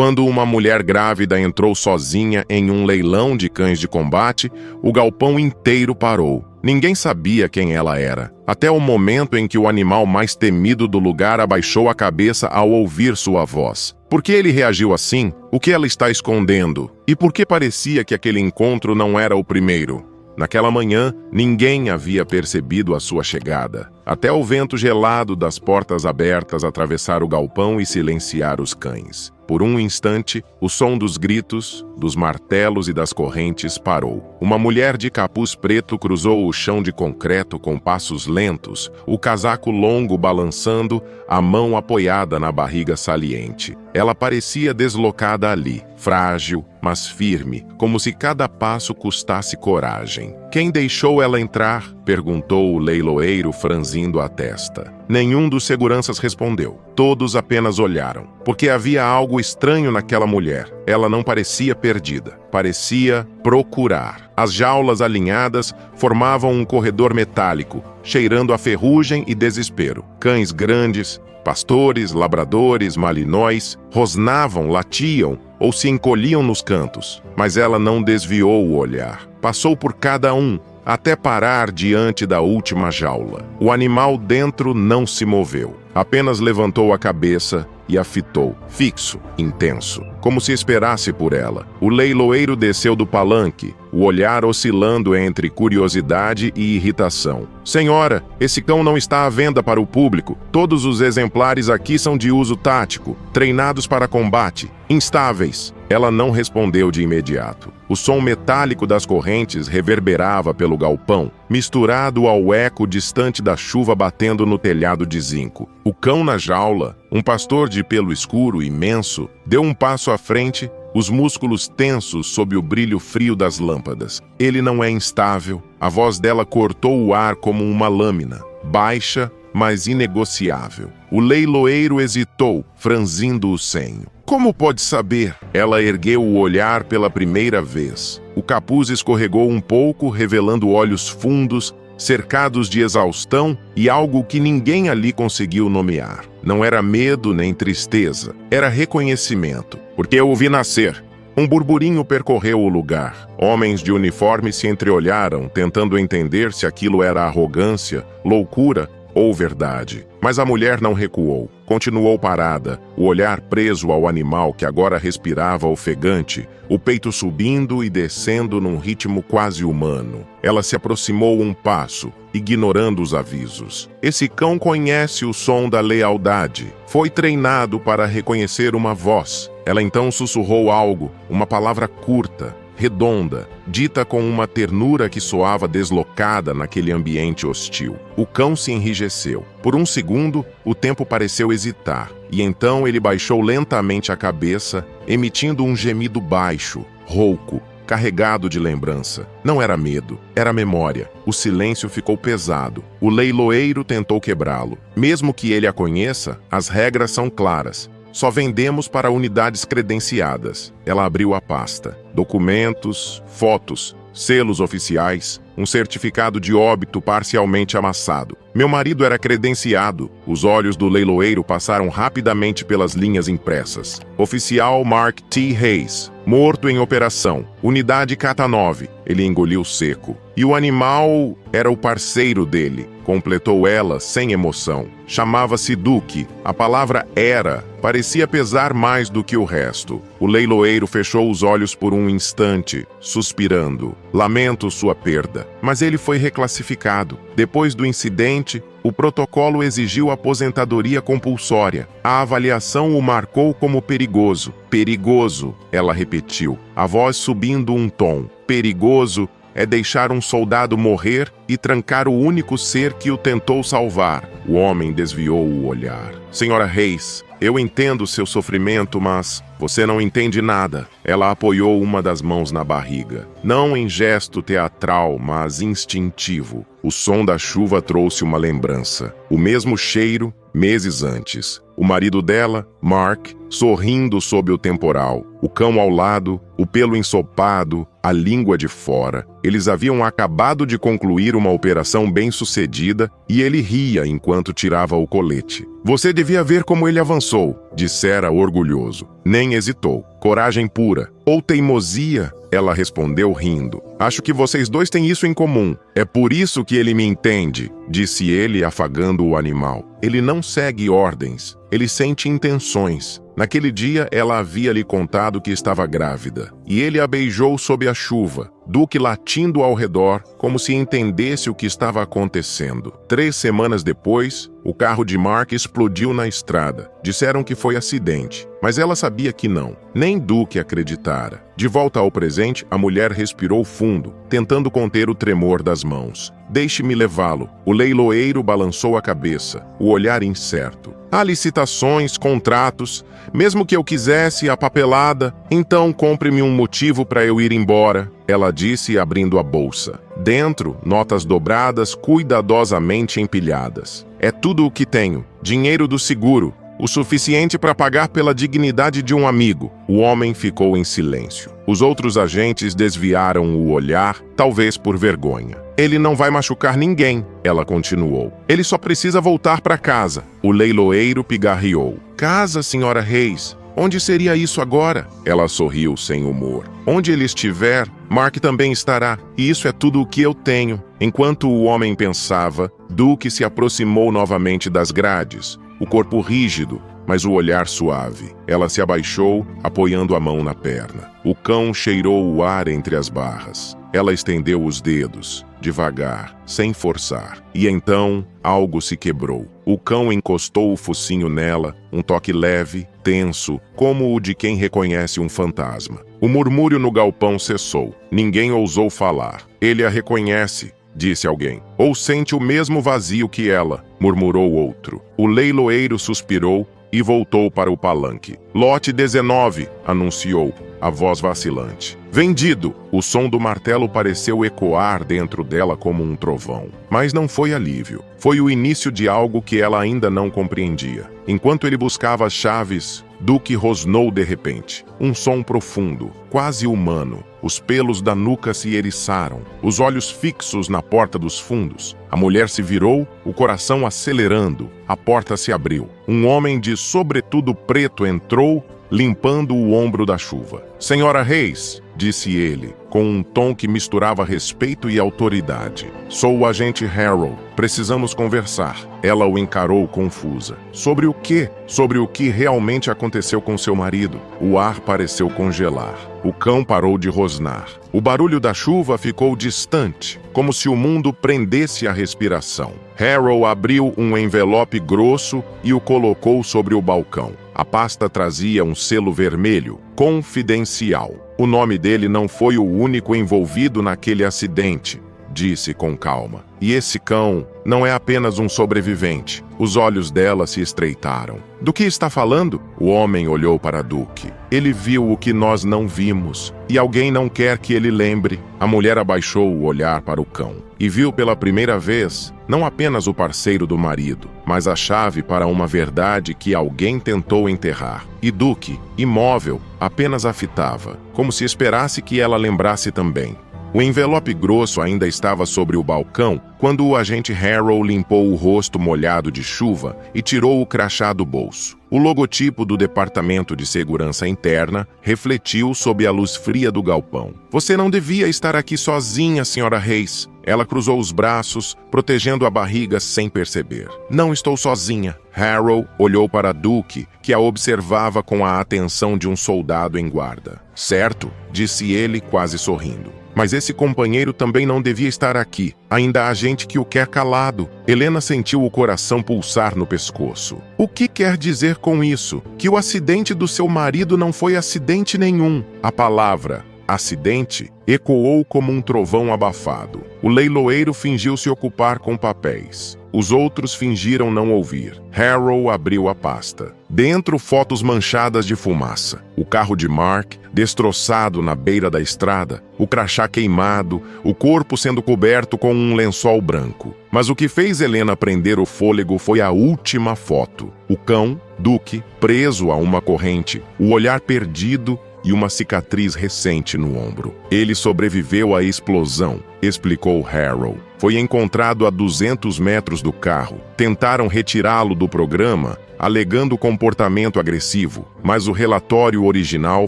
Quando uma mulher grávida entrou sozinha em um leilão de cães de combate, o galpão inteiro parou. Ninguém sabia quem ela era, até o momento em que o animal mais temido do lugar abaixou a cabeça ao ouvir sua voz. Por que ele reagiu assim? O que ela está escondendo? E por que parecia que aquele encontro não era o primeiro? Naquela manhã, ninguém havia percebido a sua chegada, até o vento gelado das portas abertas atravessar o galpão e silenciar os cães. Por um instante, o som dos gritos, dos martelos e das correntes parou. Uma mulher de capuz preto cruzou o chão de concreto com passos lentos, o casaco longo balançando, a mão apoiada na barriga saliente. Ela parecia deslocada ali, frágil, mas firme, como se cada passo custasse coragem. "Quem deixou ela entrar?" perguntou o leiloeiro, franzindo a testa. Nenhum dos seguranças respondeu. Todos apenas olharam, porque havia algo estranho naquela mulher. Ela não parecia perdida, parecia procurar. As jaulas alinhadas formavam um corredor metálico, cheirando a ferrugem e desespero. Cães grandes, pastores, labradores, malinóis, rosnavam, latiam ou se encolhiam nos cantos, mas ela não desviou o olhar. Passou por cada um, até parar diante da última jaula. O animal dentro não se moveu, apenas levantou a cabeça e a fitou, fixo, intenso, como se esperasse por ela. O leiloeiro desceu do palanque, o olhar oscilando entre curiosidade e irritação. "Senhora, esse cão não está à venda para o público. Todos os exemplares aqui são de uso tático, treinados para combate, instáveis." Ela não respondeu de imediato. O som metálico das correntes reverberava pelo galpão, misturado ao eco distante da chuva batendo no telhado de zinco. O cão na jaula, um pastor de pelo escuro imenso, deu um passo à frente, os músculos tensos sob o brilho frio das lâmpadas. "Ele não é instável." A voz dela cortou o ar como uma lâmina, baixa, mas inegociável. O leiloeiro hesitou, franzindo o senho. "Como pode saber?" Ela ergueu o olhar pela primeira vez. O capuz escorregou um pouco, revelando olhos fundos, cercados de exaustão e algo que ninguém ali conseguiu nomear. Não era medo nem tristeza, era reconhecimento. "Porque eu o vi nascer." Um burburinho percorreu o lugar. Homens de uniforme se entreolharam, tentando entender se aquilo era arrogância, loucura ou verdade. Mas a mulher não recuou. Continuou parada, o olhar preso ao animal que agora respirava ofegante, o peito subindo e descendo num ritmo quase humano. Ela se aproximou um passo, ignorando os avisos. Esse cão conhece o som da lealdade. Foi treinado para reconhecer uma voz. Ela então sussurrou algo, uma palavra curta, redonda, dita com uma ternura que soava deslocada naquele ambiente hostil. O cão se enrijeceu. Por um segundo, o tempo pareceu hesitar, e então ele baixou lentamente a cabeça, emitindo um gemido baixo, rouco, carregado de lembrança. Não era medo, era memória. O silêncio ficou pesado. O leiloeiro tentou quebrá-lo. Mesmo que ele a conheça, as regras são claras. Só vendemos para unidades credenciadas. Ela abriu a pasta. Documentos, fotos, selos oficiais, um certificado de óbito parcialmente amassado. "Meu marido era credenciado." Os olhos do leiloeiro passaram rapidamente pelas linhas impressas. "Oficial Mark T. Hayes, morto em operação. Unidade Cata 9. Ele engoliu seco. "E o animal era o parceiro dele," completou ela sem emoção. Chamava-se Duque. A palavra "era" parecia pesar mais do que o resto. O leiloeiro fechou os olhos por um instante, suspirando. "Lamento sua perda." Mas ele foi reclassificado. Depois do incidente, o protocolo exigiu aposentadoria compulsória. A avaliação o marcou como perigoso. "Perigoso," ela repetiu, a voz subindo um tom. "Perigoso é deixar um soldado morrer e trancar o único ser que o tentou salvar." O homem desviou o olhar. "Senhora Hayes, eu entendo seu sofrimento, mas você não entende nada." Ela apoiou uma das mãos na barriga. Não em gesto teatral, mas instintivo. O som da chuva trouxe uma lembrança. O mesmo cheiro, meses antes. O marido dela, Mark, sorrindo sob o temporal. O cão ao lado, o pelo ensopado, a língua de fora. Eles haviam acabado de concluir uma operação bem-sucedida e ele ria enquanto tirava o colete. "Você devia ver como ele avançou", dissera orgulhoso. Nem hesitou. Coragem pura. Ou teimosia? Ela respondeu rindo. Acho que vocês dois têm isso em comum. É por isso que ele me entende, disse ele, afagando o animal. Ele não segue ordens. Ele sente intenções. Naquele dia, ela havia lhe contado que estava grávida. E ele a beijou sob a chuva, Duke latindo ao redor, como se entendesse o que estava acontecendo. 3 semanas depois, o carro de Mark explodiu na estrada. Disseram que foi acidente, mas ela sabia que não. Nem Duke acreditara. De volta ao presente, a mulher respirou fundo, tentando conter o tremor das mãos. Deixe-me levá-lo. O leiloeiro balançou a cabeça, o olhar incerto. Há licitações, contratos. Mesmo que eu quisesse a papelada, então compre-me um motivo para eu ir embora, ela disse, abrindo a bolsa. Dentro, notas dobradas, cuidadosamente empilhadas. É tudo o que tenho. Dinheiro do seguro. O suficiente para pagar pela dignidade de um amigo. O homem ficou em silêncio. Os outros agentes desviaram o olhar, talvez por vergonha. Ele não vai machucar ninguém, ela continuou. Ele só precisa voltar para casa. O leiloeiro pigarreou. Casa, senhora Reis? Onde seria isso agora? Ela sorriu sem humor. Onde ele estiver, Mark também estará. E isso é tudo o que eu tenho. Enquanto o homem pensava, Duke se aproximou novamente das grades. O corpo rígido, mas o olhar suave. Ela se abaixou, apoiando a mão na perna. O cão cheirou o ar entre as barras. Ela estendeu os dedos, devagar, sem forçar. E então, algo se quebrou. O cão encostou o focinho nela, um toque leve, tenso, como o de quem reconhece um fantasma. O murmúrio no galpão cessou. Ninguém ousou falar. Ele a reconhece, disse alguém. Ou sente o mesmo vazio que ela, murmurou outro. O leiloeiro suspirou e voltou para o palanque. Lote 19, anunciou, a voz vacilante. Vendido! O som do martelo pareceu ecoar dentro dela como um trovão. Mas não foi alívio. Foi o início de algo que ela ainda não compreendia. Enquanto ele buscava as chaves, Duke rosnou de repente. Um som profundo, quase humano. Os pelos da nuca se eriçaram, os olhos fixos na porta dos fundos. A mulher se virou, o coração acelerando. A porta se abriu. Um homem de sobretudo preto entrou, limpando o ombro da chuva. Senhora Reis, disse ele, com um tom que misturava respeito e autoridade. Sou o agente Harold. Precisamos conversar. Ela o encarou confusa. Sobre o quê? Sobre o que realmente aconteceu com seu marido. O ar pareceu congelar. O cão parou de rosnar. O barulho da chuva ficou distante, como se o mundo prendesse a respiração. Harold abriu um envelope grosso e o colocou sobre o balcão. A pasta trazia um selo vermelho, confidencial. O nome dele não foi o único envolvido naquele acidente, disse com calma. E esse cão não é apenas um sobrevivente. Os olhos dela se estreitaram. Do que está falando? O homem olhou para Duke. Ele viu o que nós não vimos, e alguém não quer que ele lembre. A mulher abaixou o olhar para o cão e viu pela primeira vez não apenas o parceiro do marido, mas a chave para uma verdade que alguém tentou enterrar. E Duke, imóvel, apenas a fitava, como se esperasse que ela lembrasse também. O envelope grosso ainda estava sobre o balcão quando o agente Harold limpou o rosto molhado de chuva e tirou o crachá do bolso. O logotipo do Departamento de Segurança Interna refletiu sob a luz fria do galpão. Você não devia estar aqui sozinha, senhora Reis. Ela cruzou os braços, protegendo a barriga sem perceber. Não estou sozinha. Harold olhou para Duke, que a observava com a atenção de um soldado em guarda. Certo, disse ele, quase sorrindo. Mas esse companheiro também não devia estar aqui. Ainda há gente que o quer calado. Helena sentiu o coração pulsar no pescoço. O que quer dizer com isso? Que o acidente do seu marido não foi acidente nenhum. A palavra acidente ecoou como um trovão abafado. O leiloeiro fingiu se ocupar com papéis. Os outros fingiram não ouvir. Harold abriu a pasta. Dentro, fotos manchadas de fumaça. O carro de Mark, destroçado na beira da estrada. O crachá queimado, o corpo sendo coberto com um lençol branco. Mas o que fez Helena prender o fôlego foi a última foto. O cão, Duke, preso a uma corrente, o olhar perdido e uma cicatriz recente no ombro. Ele sobreviveu à explosão, explicou Harrow. Foi encontrado a 200 metros do carro. Tentaram retirá-lo do programa, alegando comportamento agressivo, mas o relatório original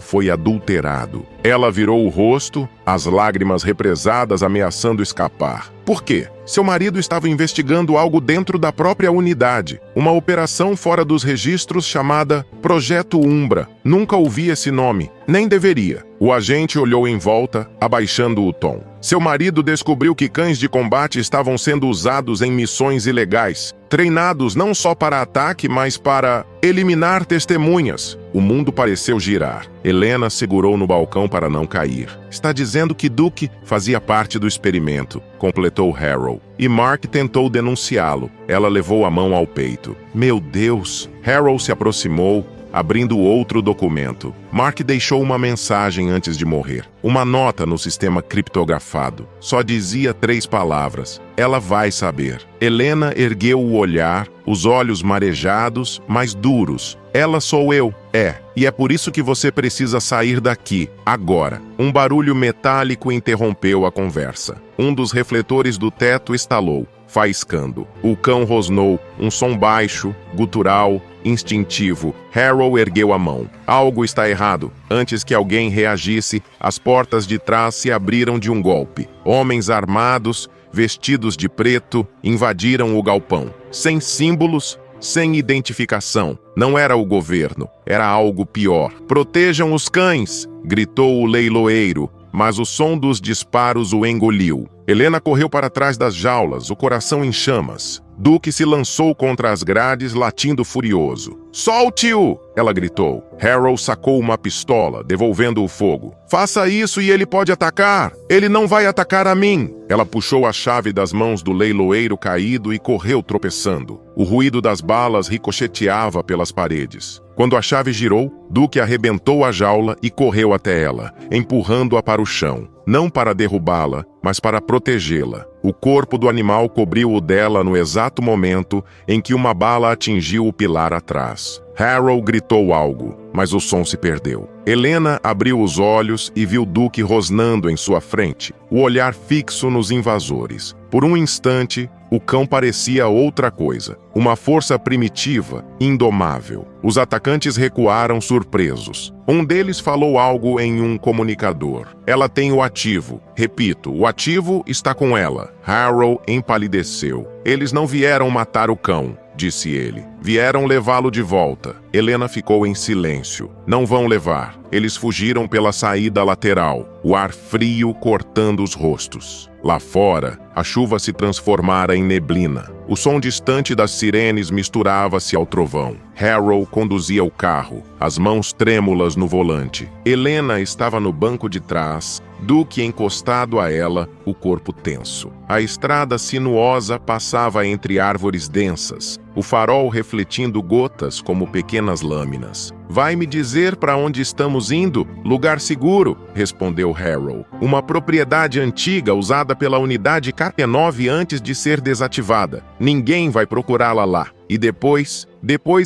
foi adulterado. Ela virou o rosto, as lágrimas represadas ameaçando escapar. Por quê? Seu marido estava investigando algo dentro da própria unidade, uma operação fora dos registros chamada Projeto Umbra. Nunca ouvi esse nome, nem deveria. O agente olhou em volta, abaixando o tom. Seu marido descobriu que cães de combate estavam sendo usados em missões ilegais, treinados não só para ataque, mas para eliminar testemunhas. O mundo pareceu girar. Helena segurou no balcão para não cair. Está dizendo que Duke fazia parte do experimento, completou Harrow. E Mark tentou denunciá-lo. Ela levou a mão ao peito. Meu Deus! Harrow se aproximou, abrindo outro documento. Mark deixou uma mensagem antes de morrer. Uma nota no sistema criptografado. Só dizia 3 palavras. Ela vai saber. Helena ergueu o olhar, os olhos marejados, mas duros. Ela sou eu. E é por isso que você precisa sair daqui, agora. Um barulho metálico interrompeu a conversa. Um dos refletores do teto estalou, faiscando. O cão rosnou, um som baixo, gutural, instintivo. Harrow ergueu a mão. Algo está errado. Antes que alguém reagisse, as portas de trás se abriram de um golpe. Homens armados, vestidos de preto, invadiram o galpão. Sem símbolos, sem identificação. Não era o governo, era algo pior. Protejam os cães! Gritou o leiloeiro, mas o som dos disparos o engoliu. Helena correu para trás das jaulas, o coração em chamas. Duke se lançou contra as grades, latindo furioso. Solte-o! Ela gritou. Harrow sacou uma pistola, devolvendo o fogo. Faça isso e ele pode atacar! Ele não vai atacar a mim! Ela puxou a chave das mãos do leiloeiro caído e correu tropeçando. O ruído das balas ricocheteava pelas paredes. Quando a chave girou, Duke arrebentou a jaula e correu até ela, empurrando-a para o chão. Não para derrubá-la, mas para protegê-la. O corpo do animal cobriu o dela no exato momento em que uma bala atingiu o pilar atrás. Harrow gritou algo, mas o som se perdeu. Helena abriu os olhos e viu Duke rosnando em sua frente, o olhar fixo nos invasores. Por um instante, o cão parecia outra coisa, uma força primitiva, indomável. Os atacantes recuaram surpresos. Um deles falou algo em um comunicador. Ela tem o ativo. Repito, o ativo está com ela. Harrow empalideceu. Eles não vieram matar o cão, disse ele. Vieram levá-lo de volta. Helena ficou em silêncio. Não vão levar. Eles fugiram pela saída lateral, o ar frio cortando os rostos. Lá fora, a chuva se transformara em neblina. O som distante das sirenes misturava-se ao trovão. Harrow conduzia o carro, as mãos trêmulas no volante. Helena estava no banco de trás, Duke encostado a ela, o corpo tenso. A estrada sinuosa passava entre árvores densas, o farol refletindo gotas como pequenas lâminas. Vai me dizer para onde estamos indo? Lugar seguro, respondeu Harrow. Uma propriedade antiga usada pela unidade KP9 antes de ser desativada. Ninguém vai procurá-la lá. E depois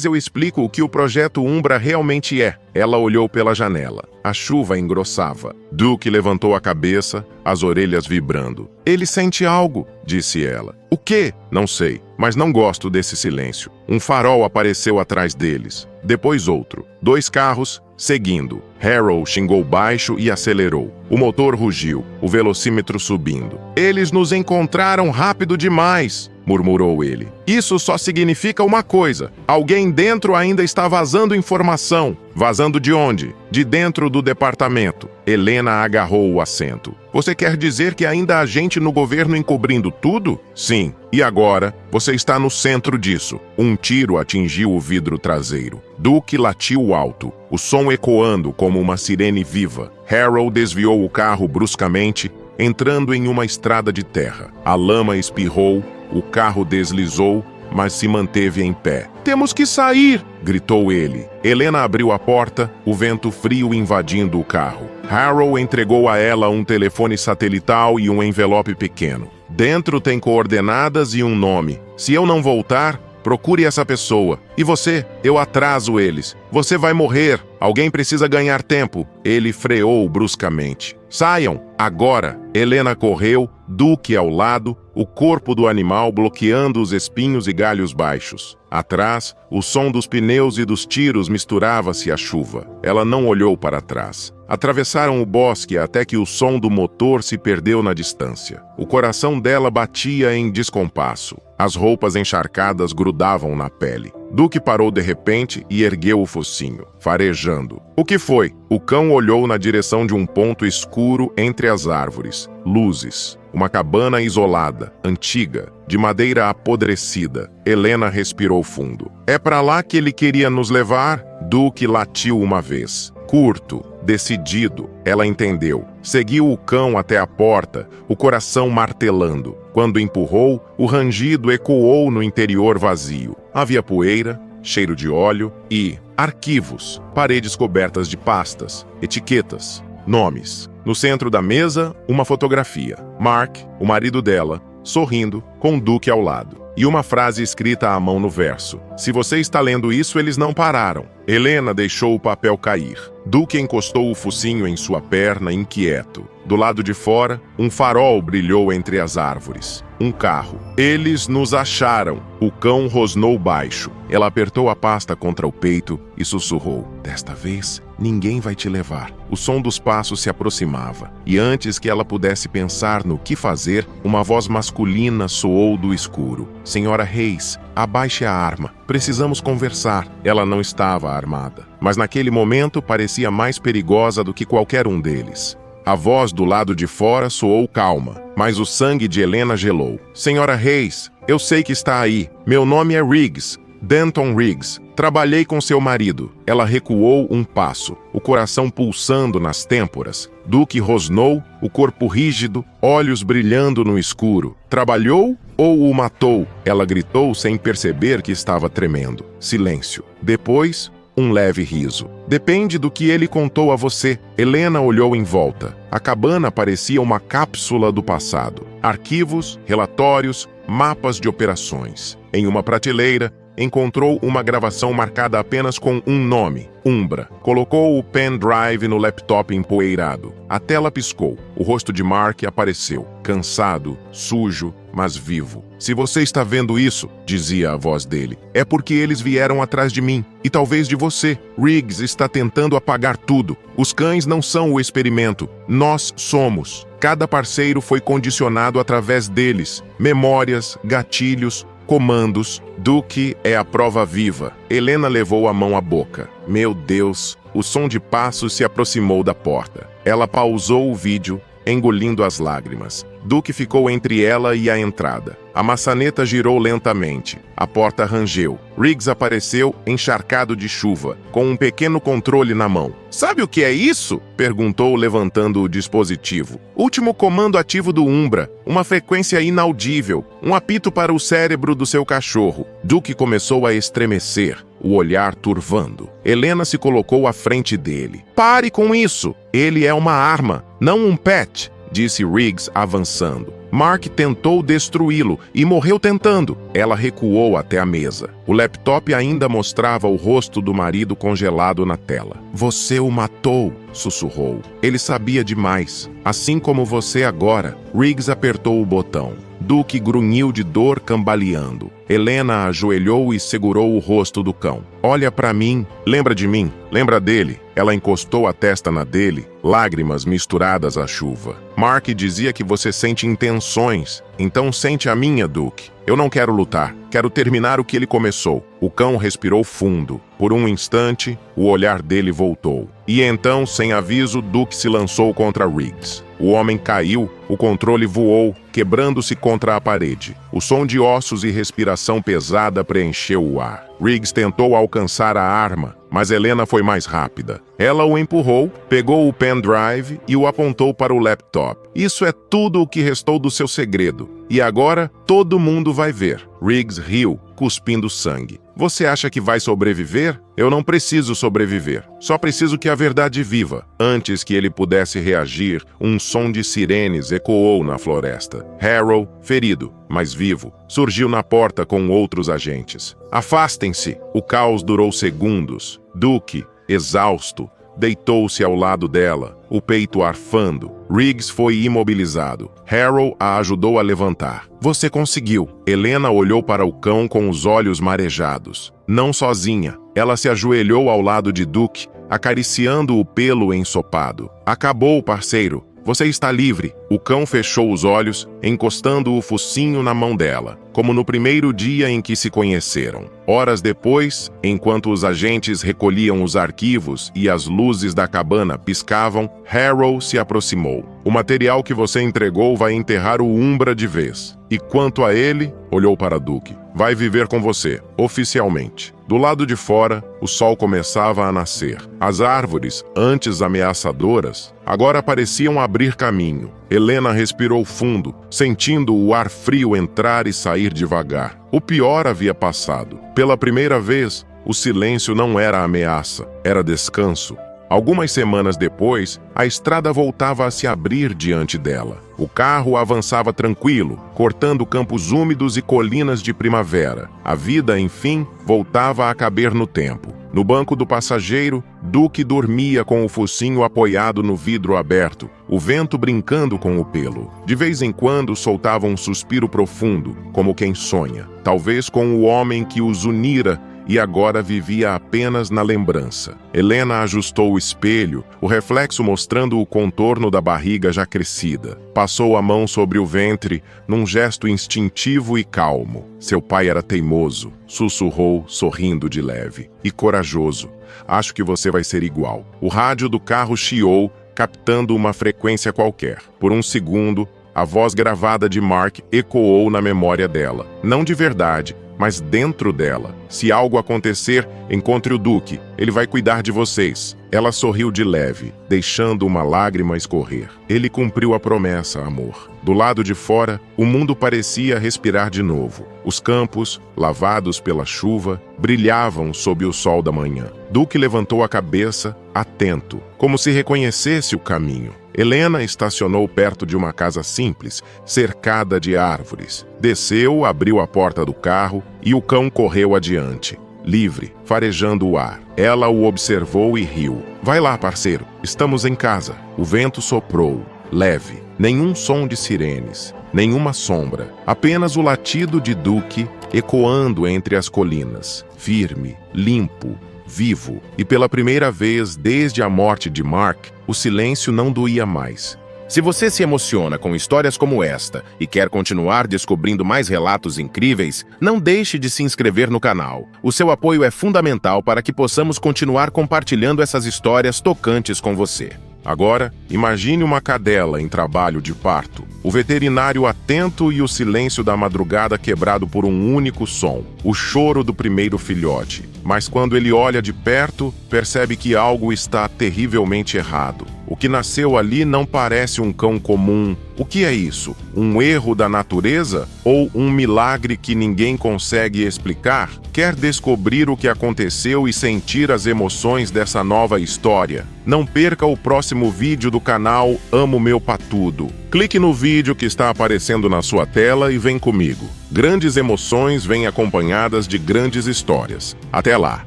eu explico o que o Projeto Umbra realmente é. Ela olhou pela janela. A chuva engrossava. Duke levantou a cabeça, as orelhas vibrando. Ele sente algo, disse ela. O quê? Não sei, mas não gosto desse silêncio. Um farol apareceu atrás deles. Depois outro. 2 carros, seguindo. Harrow xingou baixo e acelerou. O motor rugiu, o velocímetro subindo. Eles nos encontraram rápido demais, murmurou ele. Isso só significa uma coisa. Alguém dentro ainda está vazando informação. Vazando de onde? De dentro do departamento. Helena agarrou o assento. Você quer dizer que ainda há gente no governo encobrindo tudo? Sim. E agora, você está no centro disso. Um tiro atingiu o vidro traseiro. Duke latiu alto, o som ecoando como uma sirene viva. Harrow desviou o carro bruscamente, entrando em uma estrada de terra. A lama espirrou, o carro deslizou, mas se manteve em pé. Temos que sair! Gritou ele. Helena abriu a porta, o vento frio invadindo o carro. Harrow entregou a ela um telefone satelital e um envelope pequeno. Dentro tem coordenadas e um nome. Se eu não voltar, procure essa pessoa. E você? Eu atraso eles. Você vai morrer. Alguém precisa ganhar tempo. Ele freou bruscamente. Saiam! Agora! Helena correu, Duke ao lado, o corpo do animal bloqueando os espinhos e galhos baixos. Atrás, o som dos pneus e dos tiros misturava-se à chuva. Ela não olhou para trás. Atravessaram o bosque até que o som do motor se perdeu na distância. O coração dela batia em descompasso. As roupas encharcadas grudavam na pele. Duke parou de repente e ergueu o focinho, farejando. O que foi? O cão olhou na direção de um ponto escuro entre as árvores. Luzes. Uma cabana isolada, antiga, de madeira apodrecida. Helena respirou fundo. É para lá que ele queria nos levar? Duke latiu uma vez. Curto, decidido, ela entendeu. Seguiu o cão até a porta, o coração martelando. Quando empurrou, o rangido ecoou no interior vazio. Havia poeira, cheiro de óleo e arquivos, paredes cobertas de pastas, etiquetas, nomes. No centro da mesa, uma fotografia. Mark, o marido dela, sorrindo, com Duke ao lado. E uma frase escrita à mão no verso. Se você está lendo isso, eles não pararam. Helena deixou o papel cair. Duke encostou o focinho em sua perna, inquieto. Do lado de fora, um farol brilhou entre as árvores. Um carro. Eles nos acharam. O cão rosnou baixo. Ela apertou a pasta contra o peito e sussurrou. Desta vez, ninguém vai te levar. O som dos passos se aproximava. E antes que ela pudesse pensar no que fazer, uma voz masculina soou do escuro. Senhora Reis, abaixe a arma. Precisamos conversar. Ela não estava armada. Mas naquele momento parecia mais perigosa do que qualquer um deles. A voz do lado de fora soou calma, mas o sangue de Helena gelou. Senhora Reis, eu sei que está aí. Meu nome é Riggs, Denton Riggs. Trabalhei com seu marido. Ela recuou um passo, o coração pulsando nas têmporas. Duke rosnou, o corpo rígido, olhos brilhando no escuro. Trabalhou ou o matou? Ela gritou sem perceber que estava tremendo. Silêncio. Depois, um leve riso. Depende do que ele contou a você. Helena olhou em volta. A cabana parecia uma cápsula do passado. Arquivos, relatórios, mapas de operações. Em uma prateleira, encontrou uma gravação marcada apenas com um nome, Umbra. Colocou o pendrive no laptop empoeirado. A tela piscou. O rosto de Mark apareceu, cansado, sujo, mas vivo. Se você está vendo isso, dizia a voz dele, é porque eles vieram atrás de mim, e talvez de você. Riggs está tentando apagar tudo. Os cães não são o experimento, nós somos. Cada parceiro foi condicionado através deles. Memórias, gatilhos, comandos. Duke é a prova viva. Helena levou a mão à boca. Meu Deus! O som de passos se aproximou da porta. Ela pausou o vídeo, engolindo as lágrimas. Duke ficou entre ela e a entrada. A maçaneta girou lentamente. A porta rangeu. Riggs apareceu, encharcado de chuva, com um pequeno controle na mão. Sabe o que é isso? Perguntou, levantando o dispositivo. Último comando ativo do Umbra. Uma frequência inaudível. Um apito para o cérebro do seu cachorro. Duke começou a estremecer, o olhar turvando. Helena se colocou à frente dele. Pare com isso! Ele é uma arma, não um pet, disse Riggs avançando. Mark tentou destruí-lo e morreu tentando. Ela recuou até a mesa. O laptop ainda mostrava o rosto do marido congelado na tela. Você o matou, sussurrou. Ele sabia demais. Assim como você agora. Riggs apertou o botão. Duke grunhiu de dor, cambaleando. Helena ajoelhou e segurou o rosto do cão. Olha para mim. Lembra de mim? Lembra dele? Ela encostou a testa na dele, lágrimas misturadas à chuva. Mark dizia que você sente intenções. Então sente a minha, Duke. Eu não quero lutar. Quero terminar o que ele começou. O cão respirou fundo. Por um instante, o olhar dele voltou. E então, sem aviso, Duke se lançou contra Riggs. O homem caiu, o controle voou, quebrando-se contra a parede. O som de ossos e respiração pesada preencheu o ar. Riggs tentou alcançar a arma, mas Helena foi mais rápida. Ela o empurrou, pegou o pendrive e o apontou para o laptop. Isso é tudo o que restou do seu segredo. E agora, todo mundo vai ver. Riggs riu, cuspindo sangue. Você acha que vai sobreviver? Eu não preciso sobreviver. Só preciso que a verdade viva. Antes que ele pudesse reagir, um som de sirenes ecoou na floresta. Harrow, ferido, mas vivo, surgiu na porta com outros agentes. Afastem-se! O caos durou segundos. Duke, exausto, deitou-se ao lado dela, o peito arfando. Riggs foi imobilizado. Harrow a ajudou a levantar. Você conseguiu. Helena olhou para o cão com os olhos marejados. Não sozinha. Ela se ajoelhou ao lado de Duke, acariciando o pelo ensopado. Acabou, parceiro. Você está livre. O cão fechou os olhos, encostando o focinho na mão dela, como no primeiro dia em que se conheceram. Horas depois, enquanto os agentes recolhiam os arquivos e as luzes da cabana piscavam, Harrow se aproximou. O material que você entregou vai enterrar o Umbra de vez. E quanto a ele, olhou para Duke. Vai viver com você, oficialmente. Do lado de fora, o sol começava a nascer. As árvores, antes ameaçadoras, agora pareciam abrir caminho. Helena respirou fundo, sentindo o ar frio entrar e sair devagar. O pior havia passado. Pela primeira vez, o silêncio não era ameaça, era descanso. Algumas semanas depois, a estrada voltava a se abrir diante dela. O carro avançava tranquilo, cortando campos úmidos e colinas de primavera. A vida, enfim, voltava a caber no tempo. No banco do passageiro, Duke dormia com o focinho apoiado no vidro aberto, o vento brincando com o pelo. De vez em quando soltava um suspiro profundo, como quem sonha, talvez com o homem que os unira e agora vivia apenas na lembrança. Helena ajustou o espelho, o reflexo mostrando o contorno da barriga já crescida. Passou a mão sobre o ventre, num gesto instintivo e calmo. Seu pai era teimoso, sussurrou, sorrindo de leve. E corajoso. Acho que você vai ser igual. O rádio do carro chiou, captando uma frequência qualquer. Por um segundo, a voz gravada de Mark ecoou na memória dela. Não de verdade, mas dentro dela. Se algo acontecer, encontre o Duke. Ele vai cuidar de vocês. Ela sorriu de leve, deixando uma lágrima escorrer. Ele cumpriu a promessa, amor. Do lado de fora, o mundo parecia respirar de novo. Os campos, lavados pela chuva, brilhavam sob o sol da manhã. Duke levantou a cabeça, atento, como se reconhecesse o caminho. Helena estacionou perto de uma casa simples, cercada de árvores. Desceu, abriu a porta do carro e o cão correu adiante, livre, farejando o ar. Ela o observou e riu. Vai lá, parceiro, estamos em casa. O vento soprou, leve, nenhum som de sirenes, nenhuma sombra, apenas o latido de Duke ecoando entre as colinas, firme, limpo, vivo. E pela primeira vez desde a morte de Mark, o silêncio não doía mais. Se você se emociona com histórias como esta e quer continuar descobrindo mais relatos incríveis, não deixe de se inscrever no canal. O seu apoio é fundamental para que possamos continuar compartilhando essas histórias tocantes com você. Agora, imagine uma cadela em trabalho de parto, o veterinário atento e o silêncio da madrugada quebrado por um único som, o choro do primeiro filhote. Mas quando ele olha de perto, percebe que algo está terrivelmente errado. O que nasceu ali não parece um cão comum. O que é isso? Um erro da natureza? Ou um milagre que ninguém consegue explicar? Quer descobrir o que aconteceu e sentir as emoções dessa nova história? Não perca o próximo vídeo do canal Amo Meu Patudo. Clique no vídeo que está aparecendo na sua tela e vem comigo. Grandes emoções vêm acompanhadas de grandes histórias. Até lá!